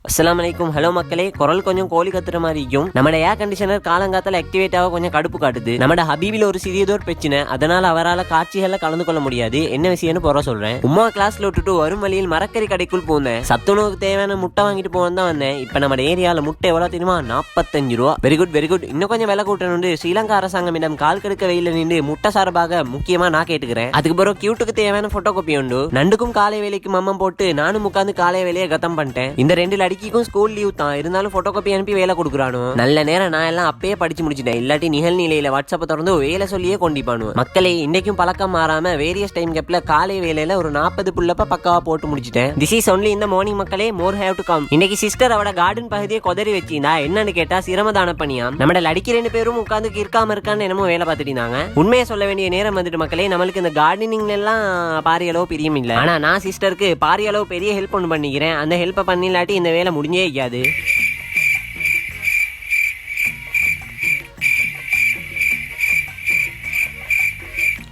அஸ்ஸலாமு அலைக்கும். ஹலோ மக்களே, குரல் கொஞ்சம் கோழி கத்துற மாதிரி இருக்கும். நம்ம ஏர் கண்டிஷனர் காலங்காத்தால ஆக்டிவேட் ஆக கொஞ்சம் கடுப்பு காட்டுது. நம்ம ஹபீபில் ஒரு சிறியதோர் பிரச்சனை, அதனால அவரால் காட்சிகளை கலந்து கொள்ள முடியாது. என்ன விஷயம்னு போற சொல்றேன். உமா கிளாஸ்ல விட்டுட்டு வரும் வழியில் மரக்கறி கடைக்குள் போனேன். சத்துணவுக்கு தேவையான முட்டை வாங்கிட்டு போவோம் தான் வந்தேன். இப்ப நம்ம ஏரியால முட்டை எவ்வளவு தெரியுமா? 45 ரூபா. Very good very good. இன்னும் கொஞ்சம் விலை கூட்டணும். ஸ்ரீலங்கா அரசாங்கமிடம் கால் கடுக்க வெயில நின்று முட்டை சார்பாக முக்கியமா நான் கேட்டுக்கிறேன். அதுக்கு பிறகு கியூட்டுக்கு தேவையான போட்டோ காப்பி உண்டு. நண்டுக்கும் காலை வேலைக்கு மம்மம் போட்டு நானும் உட்காந்து காலை வேலையை கத்தம் பண்ணிட்டேன். இந்த 2 லடிக்கும் ஸ்கூல் லீவ் தான் இருந்தாலும் போட்டோ காப்பி அனுப்பி வேலை கொடுக்குறானோ. நல்ல நேரம் நான் எல்லாம் அப்பயே படிச்சு முடிச்சிட்டேன். இல்லாட்டி நிகழ்நிலையில வாட்ஸ்அப் திறந்து வேலை சொல்லியே கொண்டிப்பானு. மக்களே, இன்னைக்கும் பழக்கம் மாறாம வேரியஸ் டைம் கேப்ல காலை வேலையில ஒரு 40 புல்லப்ப பக்காவா போட்டு முடிச்சிட்டேன். திஸ் இஸ் ஒன்லி இந்த மார்னிங் மக்களே, மோர் ஹேவ் டு கம். இன்னைக்கு சிஸ்டர் அவட கார்டன் பகுதியை கொதறி வச்சிருந்தா. என்னன்னு கேட்டா சிரமதான பண்ணியாம். நம்ம லடிக்கு 2 பேரும் உட்காந்து இருக்காம இருக்கான்னு என்னமோ வேலை பார்த்துட்டு இருந்தாங்க. உண்மையை சொல்ல வேண்டிய நேரம் வந்துட்டு மக்களே. நம்மளுக்கு இந்த கார்டனிங் எல்லாம் பாரிய அளவு பிரியம் இல்ல. ஆனா நான் சிஸ்டருக்கு பாரிய அளவு பெரிய ஹெல்ப் ஒன்று பண்ணிக்கிறேன். அந்த ஹெல்ப் பண்ணிலாட்டி இந்த வேலை முடிஞ்சே இருக்காது.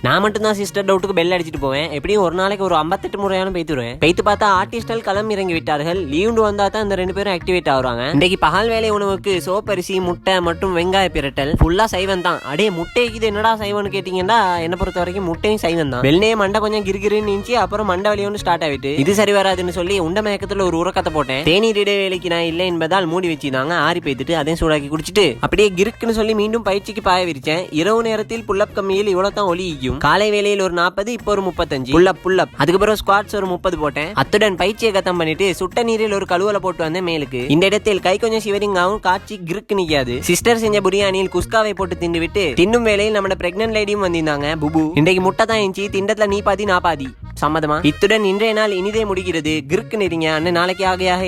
நான் மட்டும் தான் சிஸ்டர் டவுட்டுக்கு பெல் அடிச்சுட்டு போவேன். எப்படியும் ஒரு நாளைக்கு ஒரு 58 முறையான பெய்த்துருவேன். பெய்த்து பார்த்தா ஆர்டிஸ்டல் களம் இறங்கி விட்டார்கள். லீவுண்டு வந்தா தான் இந்த 2 பேரும் ஆக்டிவேட் ஆகுறாங்க. இன்னைக்கு பகல் வேலை உணவுக்கு சோப்பரிசி, முட்டை மற்றும் வெங்காய பிரட்டல். ஃபுல்லா சைவம் தான். அடே முட்டைக்கு இது என்னடா சைவம்னு கேட்டீங்கன்னா, என்ன பொறுத்த வரைக்கும் முட்டையும் சைவம் தான். வெள்ளே மண்டை கொஞ்சம் கிருகிருன்னு இருந்துச்சு. அப்புறம் மண்டை வலி ஒன்று ஸ்டார்ட் ஆகிட்டு இது சரி வராதுன்னு சொல்லி உண்ட மயக்கத்துல ஒரு உரக்கத்தை போட்டேன். தேநீர் இடைவேளைக்கு நான் இல்லை என்பதால் மூடி வச்சிருந்தாங்க. ஆறி பெய்த்துட்டு அதையும் சூடாக்கி குடிச்சிட்டு அப்படியே கிருக்குன்னு சொல்லி மீண்டும் பயிற்சிக்கு பாய விரிச்சேன். இரவு நேரத்தில் புல்லப் கம்மியில் இவ்வளவு தான் ஒலிக்கும். காலை வேலையில் ஒரு 40, இப்போ ஒரு 35 புல்லப். அதுக்கப்புறம் ஸ்குவாட்ஸ் ஒரு 30 போட்டேன். அத்துடன் பயிற்சியை கத்தம் பண்ணிட்டு சுட்ட நீரில் ஒரு கழுவலை போட்டு வந்தேன் மேலுக்கு. இந்த இடத்தில் கை கொஞ்சம் சிவரிங்காவும் காட்சி கிருக்கு நிக்காது. சிஸ்டர் செஞ்ச பிரியாணியில் குஸ்காவை போட்டு தின்னு விட்டு தின்னும் வேலையில் நம்ம பிரெக்னன்ட் லேடியும் வந்திருந்தாங்க. புபு இன்றைக்கு முட்டை தான் இருந்துச்சு. திண்டத்துல நீ பாதி நான் பாதி. சம்மதமா? இத்துடன் இன்றைய நாள் இனிதே முடிகிறது. கிருக்கு நெறிங்க அண்ணன் நாளைக்கு ஆகையாக.